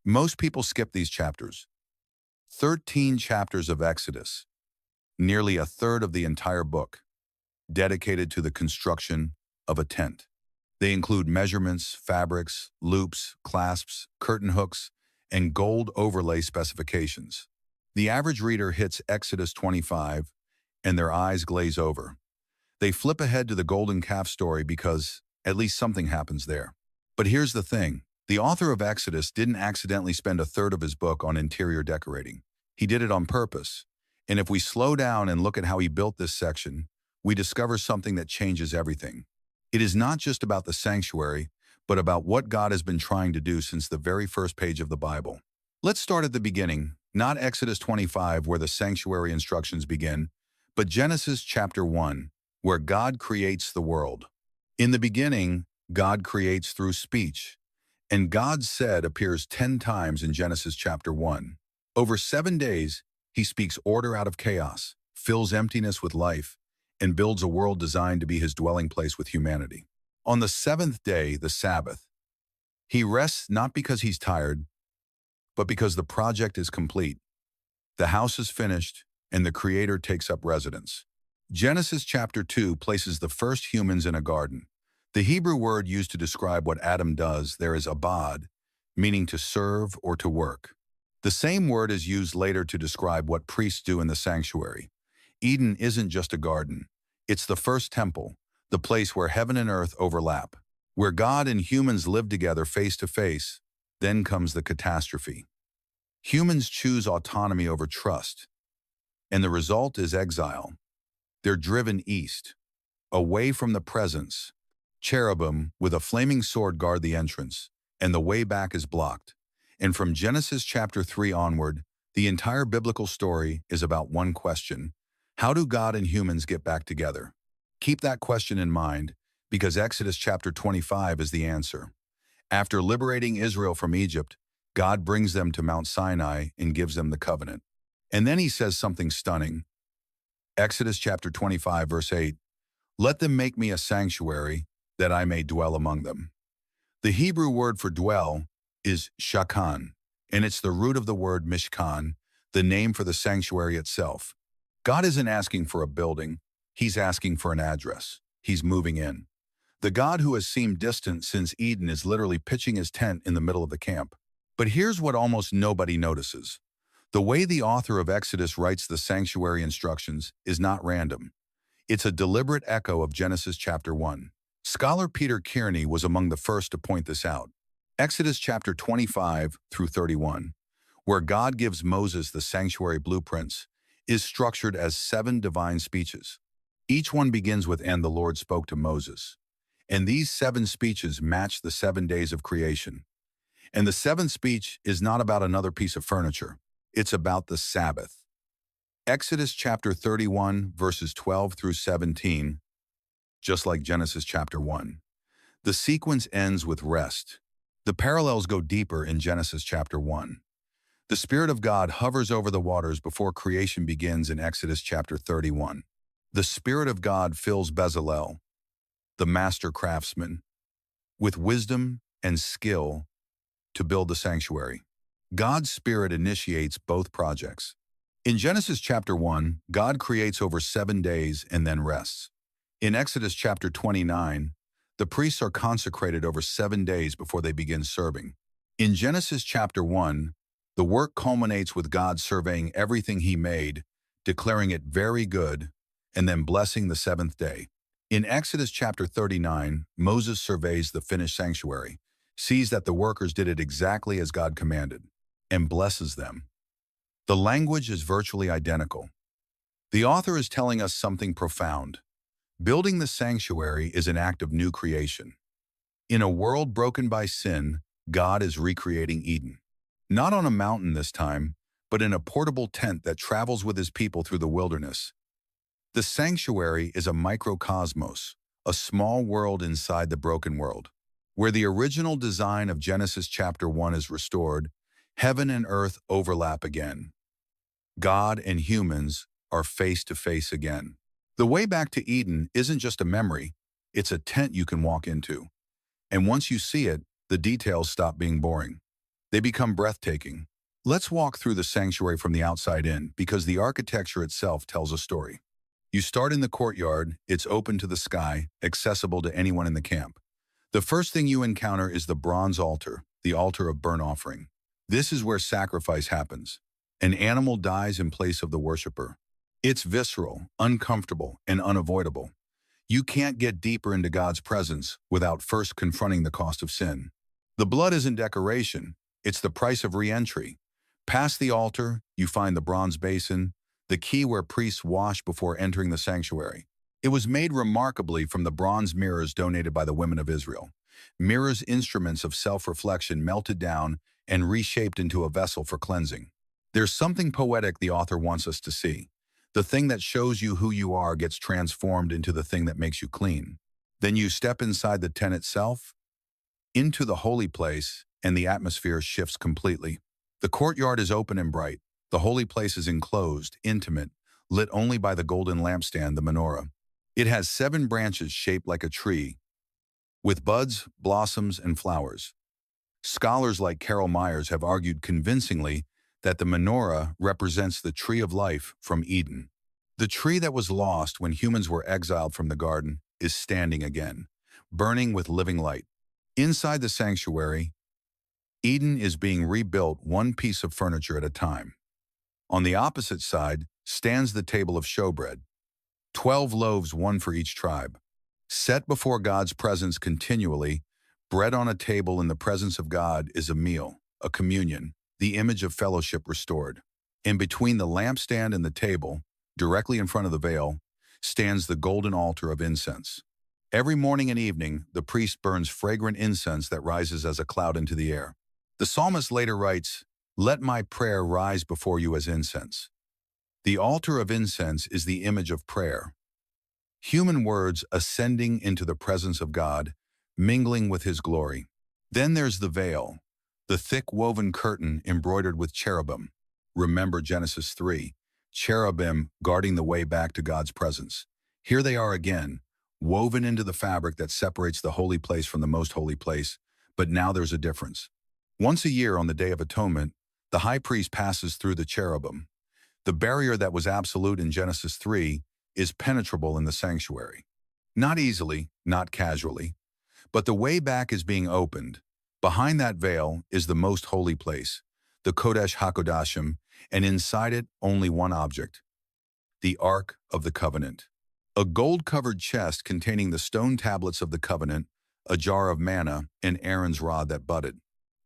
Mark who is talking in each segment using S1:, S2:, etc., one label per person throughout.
S1: Most people skip these chapters. 13 chapters of Exodus, nearly a third of the entire book, dedicated to the construction of a tent. They include measurements, fabrics, loops, clasps, curtain hooks, and gold overlay specifications. The average reader hits Exodus 25 and their eyes glaze over. They flip ahead to the golden calf story because at least something happens there. But here's the thing. The author of Exodus didn't accidentally spend a third of his book on interior decorating. He did it on purpose. And if we slow down and look at how he built this section, we discover something that changes everything. It is not just about the sanctuary, but about what God has been trying to do since the very first page of the Bible. Let's start at the beginning, not Exodus 25, where the sanctuary instructions begin, but Genesis chapter 1, where God creates the world. In the beginning, God creates through speech, and God said appears 10 times in Genesis chapter 1. Over 7 days, he speaks order out of chaos, fills emptiness with life, and builds a world designed to be his dwelling place with humanity. On the seventh day, the Sabbath, he rests not because he's tired, but because the project is complete. The house is finished, and the Creator takes up residence. Genesis chapter 2 places the first humans in a garden. The Hebrew word used to describe what Adam does there is abad, meaning to serve or to work. The same word is used later to describe what priests do in the sanctuary. Eden isn't just a garden. It's the first temple, the place where heaven and earth overlap, where God and humans live together face to face. Then comes the catastrophe. Humans choose autonomy over trust, and the result is exile. They're driven east, away from the presence. Cherubim with a flaming sword guard the entrance, and the way back is blocked. And from Genesis chapter 3 onward, the entire biblical story is about one question: how do God and humans get back together? Keep that question in mind, because Exodus chapter 25 is the answer. After liberating Israel from Egypt, God brings them to Mount Sinai and gives them the covenant. And then he says something stunning. Exodus chapter 25 verse 8, "Let them make me a sanctuary, that I may dwell among them." The Hebrew word for dwell is shakan, and it's the root of the word mishkan, the name for the sanctuary itself. God isn't asking for a building, he's asking for an address. He's moving in. The God who has seemed distant since Eden is literally pitching his tent in the middle of the camp. But here's what almost nobody notices. The way the author of Exodus writes the sanctuary instructions is not random. It's a deliberate echo of Genesis chapter 1. Scholar Peter Kearney was among the first to point this out. Exodus chapter 25 through 31, where God gives Moses the sanctuary blueprints, is structured as 7 divine speeches. Each one begins with "and the Lord spoke to Moses." And these 7 speeches match the 7 days of creation. And the 7th speech is not about another piece of furniture. It's about the Sabbath. Exodus chapter 31 verses 12 through 17, just like Genesis chapter 1. The sequence ends with rest. The parallels go deeper in Genesis chapter 1. The Spirit of God hovers over the waters before creation begins in Exodus chapter 31. The Spirit of God fills Bezalel, the master craftsman, with wisdom and skill to build the sanctuary. God's Spirit initiates both projects. In Genesis chapter 1, God creates over 7 days and then rests. In Exodus chapter 29, the priests are consecrated over 7 days before they begin serving. In Genesis chapter 1, the work culminates with God surveying everything he made, declaring it very good, and then blessing the 7th day. In Exodus chapter 39, Moses surveys the finished sanctuary, sees that the workers did it exactly as God commanded, and blesses them. The language is virtually identical. The author is telling us something profound. Building the sanctuary is an act of new creation. In a world broken by sin, God is recreating Eden. Not on a mountain this time, but in a portable tent that travels with his people through the wilderness. The sanctuary is a microcosmos, a small world inside the broken world. Where the original design of Genesis chapter 1 is restored, heaven and earth overlap again. God and humans are face to face again. The way back to Eden isn't just a memory, it's a tent you can walk into. And once you see it, the details stop being boring. They become breathtaking. Let's walk through the sanctuary from the outside in, because the architecture itself tells a story. You start in the courtyard, it's open to the sky, accessible to anyone in the camp. The first thing you encounter is the bronze altar, the altar of burnt offering. This is where sacrifice happens. An animal dies in place of the worshiper. It's visceral, uncomfortable, and unavoidable. You can't get deeper into God's presence without first confronting the cost of sin. The blood isn't decoration, it's the price of re-entry. Past the altar, you find the bronze basin, the key where priests wash before entering the sanctuary. It was made remarkably from the bronze mirrors donated by the women of Israel. Mirrors, instruments of self-reflection, melted down and reshaped into a vessel for cleansing. There's something poetic the author wants us to see. The thing that shows you who you are gets transformed into the thing that makes you clean. Then you step inside the tent itself, into the holy place, and the atmosphere shifts completely. The courtyard is open and bright. The holy place is enclosed, intimate, lit only by the golden lampstand, the menorah. It has 7 branches shaped like a tree, with buds, blossoms, and flowers. Scholars like Carol Myers have argued convincingly that the menorah represents the tree of life from Eden. The tree that was lost when humans were exiled from the garden is standing again, burning with living light. Inside the sanctuary, Eden is being rebuilt one piece of furniture at a time. On the opposite side stands the table of showbread, 12 loaves, one for each tribe. Set before God's presence continually, bread on a table in the presence of God is a meal, a communion, the image of fellowship restored. In between the lampstand and the table, directly in front of the veil, stands the golden altar of incense. Every morning and evening, the priest burns fragrant incense that rises as a cloud into the air. The psalmist later writes, "Let my prayer rise before you as incense." The altar of incense is the image of prayer. Human words ascending into the presence of God, mingling with His glory. Then there's the veil, the thick woven curtain embroidered with cherubim. Remember Genesis 3, cherubim guarding the way back to God's presence. Here they are again, woven into the fabric that separates the holy place from the most holy place, but now there's a difference. Once a year on the Day of Atonement, the high priest passes through the cherubim. The barrier that was absolute in Genesis 3 is penetrable in the sanctuary. Not easily, not casually, but the way back is being opened. Behind that veil is the most holy place, the Kodesh HaKodashim, and inside it only one object, the Ark of the Covenant. A gold-covered chest containing the stone tablets of the covenant, a jar of manna, and Aaron's rod that budded.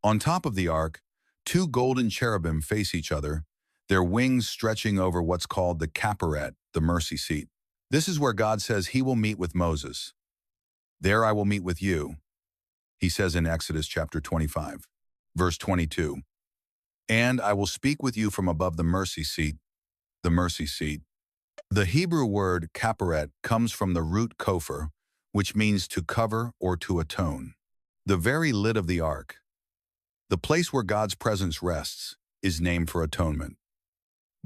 S1: On top of the ark, 2 golden cherubim face each other, their wings stretching over what's called the Kaparet, the mercy seat. This is where God says He will meet with Moses. "There I will meet with you," He says in Exodus chapter 25, verse 22. "And I will speak with you from above the mercy seat, the mercy seat." The Hebrew word kaparet comes from the root kopher, which means to cover or to atone. The very lid of the ark, the place where God's presence rests, is named for atonement.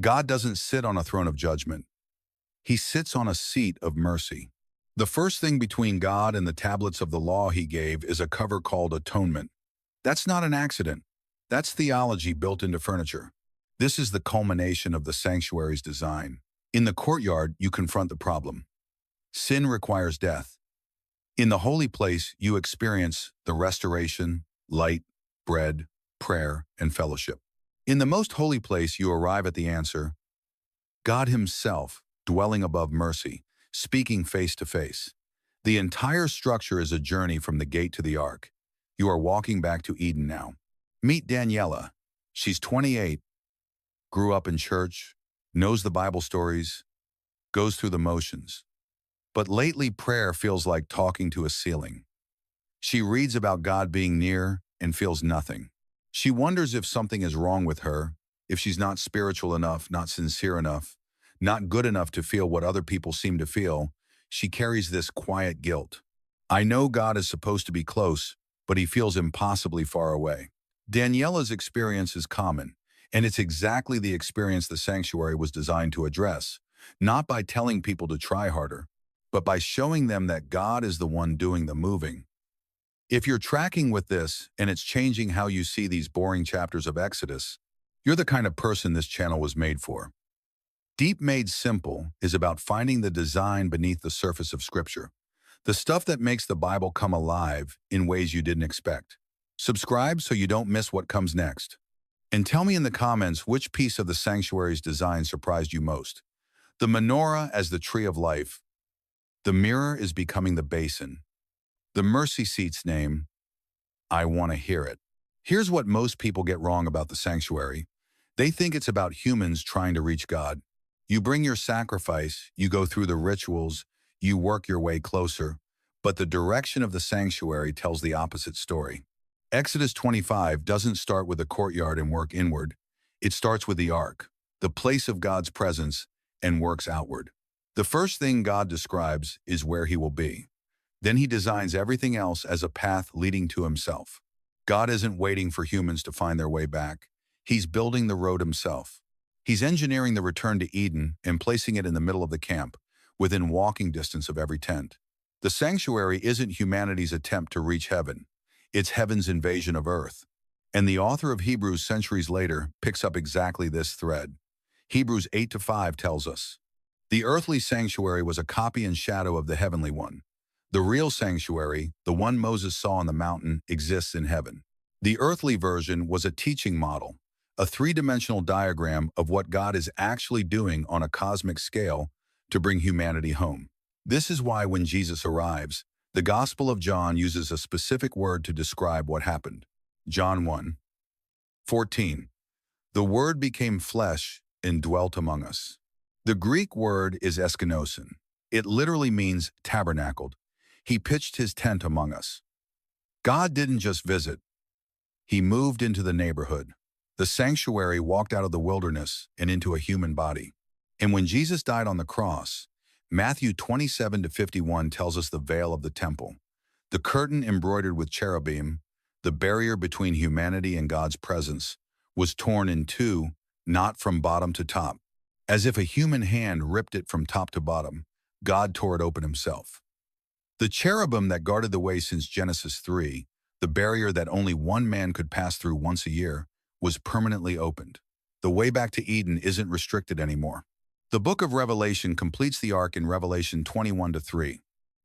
S1: God doesn't sit on a throne of judgment. He sits on a seat of mercy. The first thing between God and the tablets of the law He gave is a cover called atonement. That's not an accident. That's theology built into furniture. This is the culmination of the sanctuary's design. In the courtyard, you confront the problem. Sin requires death. In the holy place, you experience the restoration, light, bread, prayer, and fellowship. In the most holy place, you arrive at the answer, God Himself, dwelling above mercy, speaking face to face. The entire structure is a journey from the gate to the ark. You are walking back to Eden now. Meet Daniela. She's 28, grew up in church, knows the Bible stories, goes through the motions. But lately, prayer feels like talking to a ceiling. She reads about God being near and feels nothing. She wonders if something is wrong with her, if she's not spiritual enough, not sincere enough, not good enough to feel what other people seem to feel. She carries this quiet guilt. I know God is supposed to be close, but He feels impossibly far away. Daniela's experience is common, and it's exactly the experience the sanctuary was designed to address, not by telling people to try harder, but by showing them that God is the one doing the moving. If you're tracking with this and it's changing how you see these boring chapters of Exodus, you're the kind of person this channel was made for. Deep Made Simple is about finding the design beneath the surface of Scripture, the stuff that makes the Bible come alive in ways you didn't expect. Subscribe so you don't miss what comes next. And tell me in the comments which piece of the sanctuary's design surprised you most. The menorah as the tree of life. The mirror is becoming the basin. The mercy seat's name. I want to hear it. Here's what most people get wrong about the sanctuary. They think it's about humans trying to reach God. You bring your sacrifice, you go through the rituals, you work your way closer, but the direction of the sanctuary tells the opposite story. Exodus 25 doesn't start with a courtyard and work inward. It starts with the ark, the place of God's presence, and works outward. The first thing God describes is where he will be. Then he designs everything else as a path leading to himself. God isn't waiting for humans to find their way back. He's building the road himself. He's engineering the return to Eden and placing it in the middle of the camp, within walking distance of every tent. The sanctuary isn't humanity's attempt to reach heaven. It's heaven's invasion of earth. And the author of Hebrews centuries later picks up exactly this thread. Hebrews 8-5 tells us, "The earthly sanctuary was a copy and shadow of the heavenly one. The real sanctuary, the one Moses saw on the mountain, exists in heaven." The earthly version was a teaching model, a three-dimensional diagram of what God is actually doing on a cosmic scale to bring humanity home. This is why when Jesus arrives, the Gospel of John uses a specific word to describe what happened. John 1:14. The Word became flesh and dwelt among us. The Greek word is eskenosin. It literally means tabernacled. He pitched his tent among us. God didn't just visit. He moved into the neighborhood. The sanctuary walked out of the wilderness and into a human body. And when Jesus died on the cross, Matthew 27-51 tells us the veil of the temple, the curtain embroidered with cherubim, the barrier between humanity and God's presence, was torn in two, not from bottom to top. As if a human hand ripped it from top to bottom, God tore it open himself. The cherubim that guarded the way since Genesis 3, the barrier that only one man could pass through once a year, was permanently opened. The way back to Eden isn't restricted anymore. The book of Revelation completes the arc in Revelation 21-3.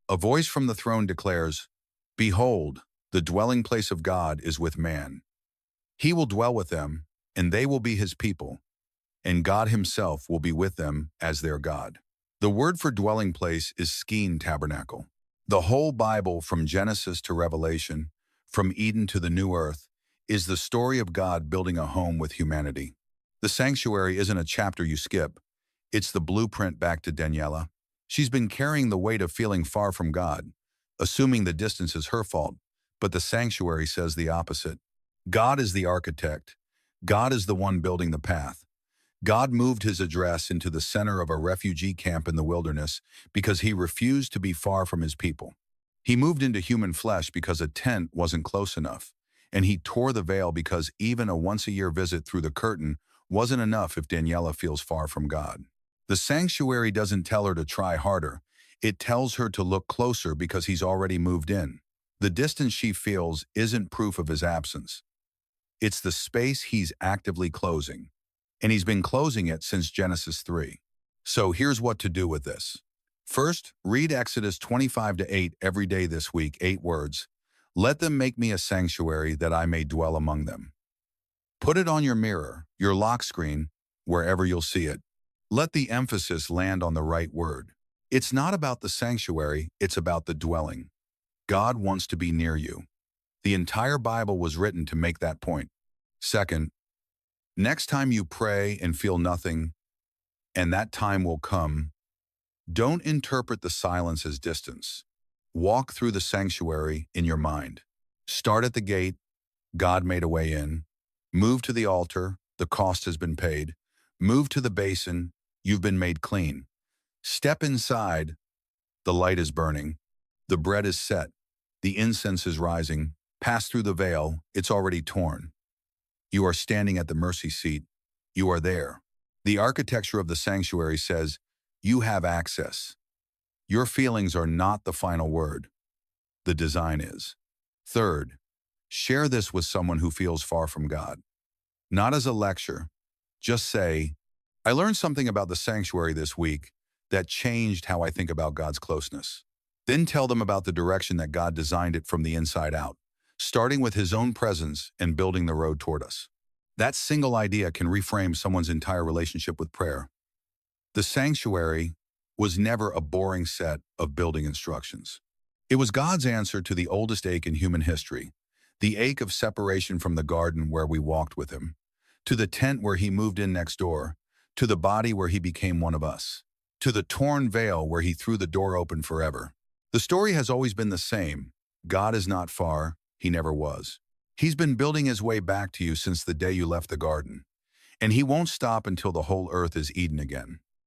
S1: A voice from the throne declares, "Behold, the dwelling place of God is with man. He will dwell with them, and they will be his people, and God himself will be with them as their God." The word for dwelling place is skein tabernacle. The whole Bible, from Genesis to Revelation, from Eden to the new earth, is the story of God building a home with humanity. The sanctuary isn't a chapter you skip. It's the blueprint back to Daniela. She's been carrying the weight of feeling far from God, assuming the distance is her fault, but the sanctuary says the opposite. God is the architect. God is the one building the path. God moved his address into the center of a refugee camp in the wilderness because he refused to be far from his people. He moved into human flesh because a tent wasn't close enough, and he tore the veil because even a once-a-year visit through the curtain wasn't enough if Daniela feels far from God. The sanctuary doesn't tell her to try harder. It tells her to look closer because he's already moved in. The distance she feels isn't proof of his absence. It's the space he's actively closing. And he's been closing it since Genesis 3. So here's what to do with this. First, read Exodus 25-8 every day this week, 8 words. Let them make me a sanctuary that I may dwell among them. Put it on your mirror, your lock screen, wherever you'll see it. Let the emphasis land on the right word. It's not about the sanctuary, it's about the dwelling. God wants to be near you. The entire Bible was written to make that point. Second, next time you pray and feel nothing, and that time will come, don't interpret the silence as distance. Walk through the sanctuary in your mind. Start at the gate, God made a way in. Move to the altar, the cost has been paid. Move to the basin, you've been made clean. Step inside, the light is burning. The bread is set, the incense is rising. Pass through the veil, it's already torn. You are standing at the mercy seat. You are there. The architecture of the sanctuary says, you have access. Your feelings are not the final word. The design is. Third, share this with someone who feels far from God. Not as a lecture, just say, I learned something about the sanctuary this week that changed how I think about God's closeness. Then tell them about the direction that God designed it from the inside out, starting with His own presence and building the road toward us. That single idea can reframe someone's entire relationship with prayer. The sanctuary was never a boring set of building instructions. It was God's answer to the oldest ache in human history, the ache of separation from the garden where we walked with Him, to the tent where He moved in next door, to the body where He became one of us, to the torn veil where He threw the door open forever. The story has always been the same. God is not far. He never was. He's been building His way back to you since the day you left the garden, and He won't stop until the whole earth is Eden again.